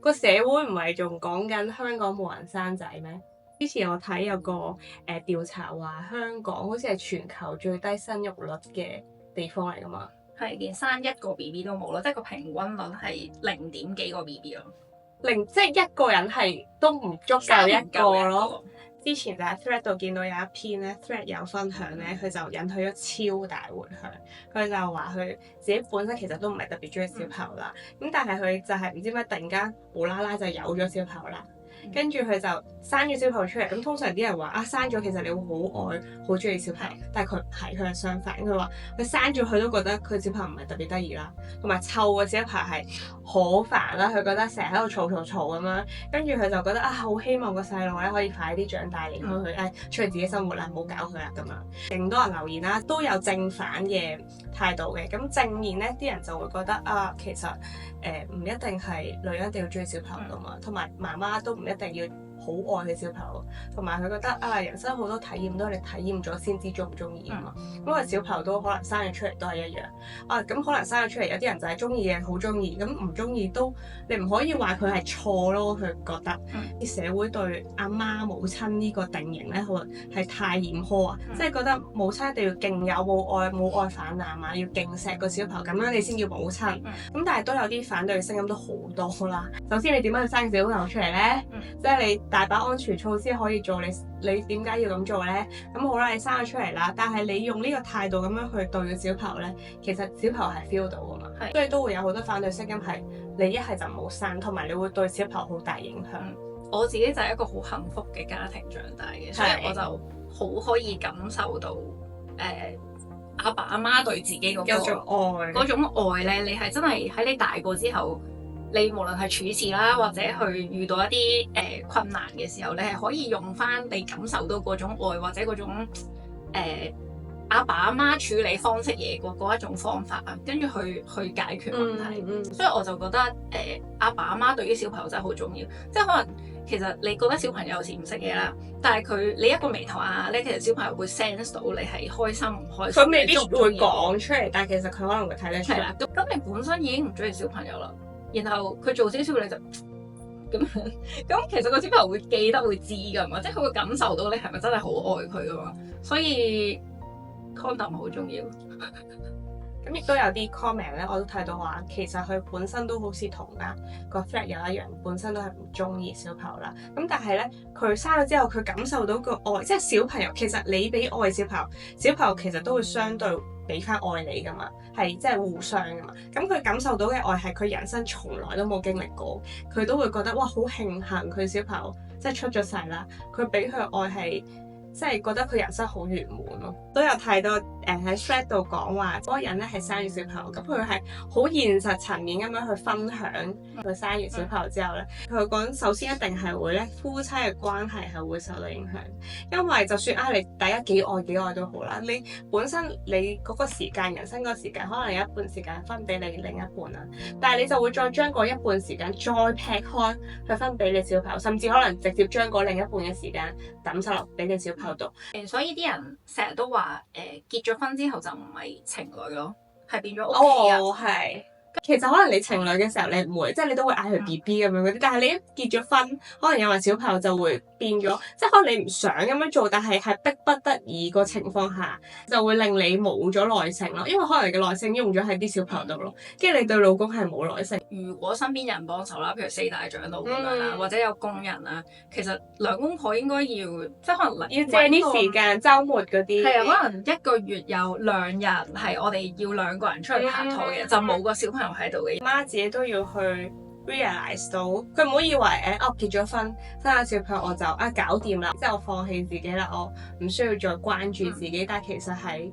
個社會唔係仲講緊香港冇人生仔咩？之前我睇有個調查話香港好似係全球最低生育率嘅地方嚟㗎嘛。係連生一個 BB 都冇咯，即係個平均率係0點幾個 BB 咯。即係一個人係都唔足夠一個咯。個之前就喺 Thread 度見到有一篇咧 Thread 有分享咧，佢就引起咗超大迴響。佢就話佢自己本身其實都唔係特別中意小朋友啦，咁但係佢就係唔知點解突然間無啦啦就有咗小朋友啦。跟住佢就生咗小朋友出嚟，咁通常啲人話啊，生咗其實你會好愛好中意小朋友，但係佢唔係，佢係相反。佢話佢生咗佢都覺得佢小朋友唔係特別得意啦，同埋湊嘅小朋友係好煩啦。佢覺得成日喺度嘈咁樣，跟住佢就覺得啊，好希望個細路咧可以快啲長大離開佢，出去自己生活啦，唔好搞佢啦咁樣。勁多人留言啦，都有正反嘅態度嘅。咁正面咧，啲人就會覺得啊，其實唔一定係女人一定要中意小朋友噶嘛，同埋媽媽都唔一定要好愛嘅小朋友，同埋佢覺得啊，人生好多體驗都係你體驗咗先知中唔中意啊嘛。因為小朋友都可能生咗出嚟都係一樣啊，咁可能生咗出嚟有啲人就係中意嘅好中意，咁唔中意都你唔可以話佢係錯咯。佢覺得啲社會對阿媽母親呢個定型咧，可能係太嚴苛啊，即係覺得母親一定要勁有母愛泛濫啊，要勁錫個小朋友咁樣你先叫母親。咁但係都有啲反對嘅聲音都好多啦。首先你點樣去生小朋友出嚟咧？即係你大把安全措施可以做，你點解要咁做咧？咁好啦，你生咗出嚟啦，但係你用呢個態度咁樣去對個小朋友咧，其實小朋友係 feel 到噶嘛，所以都會有好多反對聲音係你一係就唔好生，同埋你會對小朋友好大影響。我自己就係一個好幸福嘅家庭長大嘅，所以我就好可以感受到阿爸阿媽對自己嗰種愛咧，你係真係喺你大個之後。你無論係處事啦，或者去遇到一啲困難嘅時候，你係可以用翻你感受到嗰種愛，或者嗰種阿爸阿媽處理方式嘢嗰一種方法啊，跟住去解決問題。所以我就覺得阿爸阿媽對於小朋友真係好重要。即係可能其實你覺得小朋友有時唔識嘢啦，但係你一個眉頭啊咧，其實小朋友會 sense 到你係開心唔開心。佢未必會講出嚟，但係其實佢可能會睇得出。係啦，咁你本身已經唔中意小朋友啦。然後佢做少少你就咁其實個小朋友會記得會知㗎嘛，即係佢會感受到你係咪真係好愛佢㗎嘛，所以 condom 好重要。咁亦都有啲 comment 咧，我都睇到話，其實佢本身都好似同個 Thread 有一樣，本身都係唔中意小朋友啦。咁但係咧，佢生咗之後，佢感受到個愛，即係小朋友其實你俾愛小朋友，小朋友其實都會相對俾翻愛你噶嘛，係即係互相噶嘛。咁佢感受到嘅愛係佢人生從來都冇經歷過，佢都會覺得哇好慶幸佢小朋友即係出咗世啦，佢俾佢愛係。即係覺得佢人生好圓滿咯，都有睇到喺 Thread 度講話嗰個人咧係生完小朋友，咁佢係好現實層面咁樣去分享佢生完小朋友之後咧，佢講首先一定係會咧夫妻嘅關係係會受到影響，因為就算你大家幾愛都好啦，你本身你嗰個時間人生嗰個時間可能有一半時間分俾你另一半啦，但係你就會再將嗰一半時間再劈開去分俾你小朋友，甚至可能直接將嗰另一半嘅時間抌晒落俾你小朋友。所以啲人成日都話結咗婚之後就唔係情侶咯，係變咗屋企人。係。其實可能你情侶嘅時候你唔會，即係你都會嗌佢 BB 咁樣嗰啲，但係你一結咗婚，可能有埋小朋友就會變咗，即係可能你唔想咁樣做，但係逼不得已個情況下，就會令你冇咗耐性咯。因為可能你嘅耐性用咗喺啲小朋友度咯，跟住你對老公係冇耐性。如果身邊有人幫手啦，譬如四大長老咁樣啦，或者有工人啦，其實兩公婆應該要即係可能要借啲時間，週末嗰啲。係啊，可能一個月有2日係我哋要兩個人出去拍拖嘅，就冇個小朋友喺度嘅。媽自己都要去 realize 到，佢唔好以為我結咗婚生咗小朋友我就搞掂啦，即係我放棄自己啦，我唔需要再關注自己。但係其實係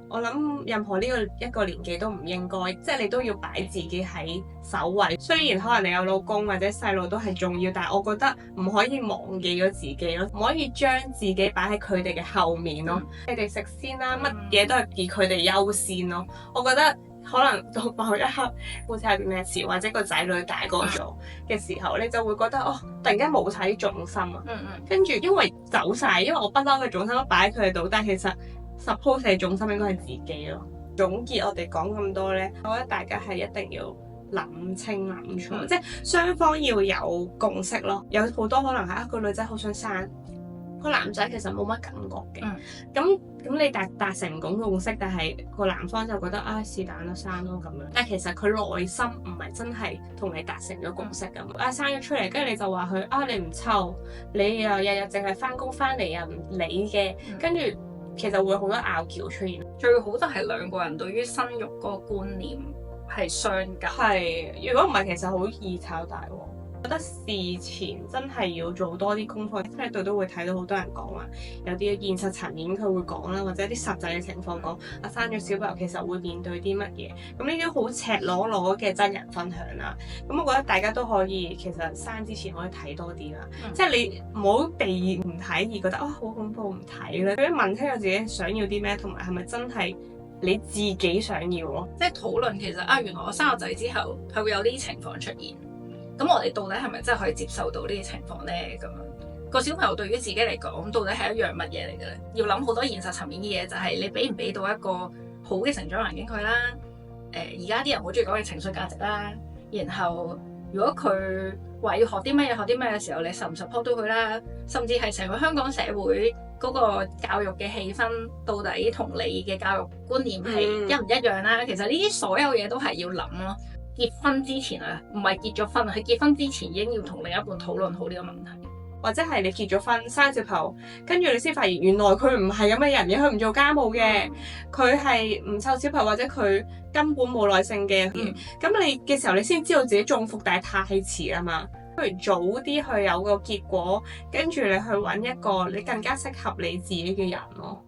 我諗任何一個年紀都唔應該，即係你都要擺自己喺首位。雖然可能你有老公或者細路都係重要，但係我覺得唔可以忘記咗自己咯，唔可以將自己擺喺佢哋嘅後面咯。你哋食先啦，乜嘢都係以佢哋優先咯。我覺得。可能到某一刻，好似有啲咩事，或者個仔女大個咗嘅時候，你就會覺得突然間冇晒啲重心啊。跟住因為走晒，因為我不嬲嘅重心都擺喺佢哋度，但係其實 suppose 嘅重心應該係自己咯。總結我哋講咁多咧，我覺得大家係一定要諗清諗楚，嗯即係雙方要有共識咯。有好多可能係一個女仔好想生，個男仔其實冇乜感覺嘅。咁你達成唔到共識，但係個男方就覺得是但啦，生咯咁樣。但係其實佢內心唔係真係同你達成咗共識咁。生咗出嚟，跟住你就話佢你唔湊，你又日日淨係翻工翻嚟又唔理嘅，跟住其實會好多拗撬出現。最好就係兩個人對於生育嗰個觀念係相近。係，如果唔係，其實好易炒大鑊。覺得事前真係要做多啲功課，喺度都會睇到好多人講話，有啲現實層面佢會講啦，或者啲實際嘅情況講，生咗小朋友其實會面對啲乜嘢，咁呢啲好赤裸裸嘅真人分享啦。咁我覺得大家都可以其實生之前可以睇多啲啦，即係你唔好避唔睇而覺得好恐怖唔睇啦，佢問清楚自己想要啲咩，同埋係咪真係你自己想要咯。即係討論其實原來我生個仔之後係會有呢啲情況出現。咁我哋到底係咪真係可以接受到呢啲情況呢？咁樣個小朋友對於自己嚟講，到底係一樣乜嘢嚟嘅咧？要諗好多現實層面嘅嘢，就係你俾唔俾到一個好嘅成長環境佢啦。而家啲人好中意講嘅情緒價值啦。然後如果佢話要學啲乜嘢嘅時候，你support 到佢啦。甚至係成個香港社會嗰個教育嘅氣氛，到底同你嘅教育觀念係一唔一樣啦？其實呢啲所有嘢都係要諗咯。結婚之前唔係結咗婚，係結婚之前已經要同另一半討論好呢個問題，或者係你結咗婚生小朋友，跟住你先發現原來佢唔係咁嘅人嘅，佢唔做家務嘅，佢係唔湊小朋友或者佢根本冇耐性嘅。咁你嘅時候你先知道自己中伏，但係太遲啦嘛。不如早啲去有個結果，跟住你去揾一個你更加適合你自己嘅人咯。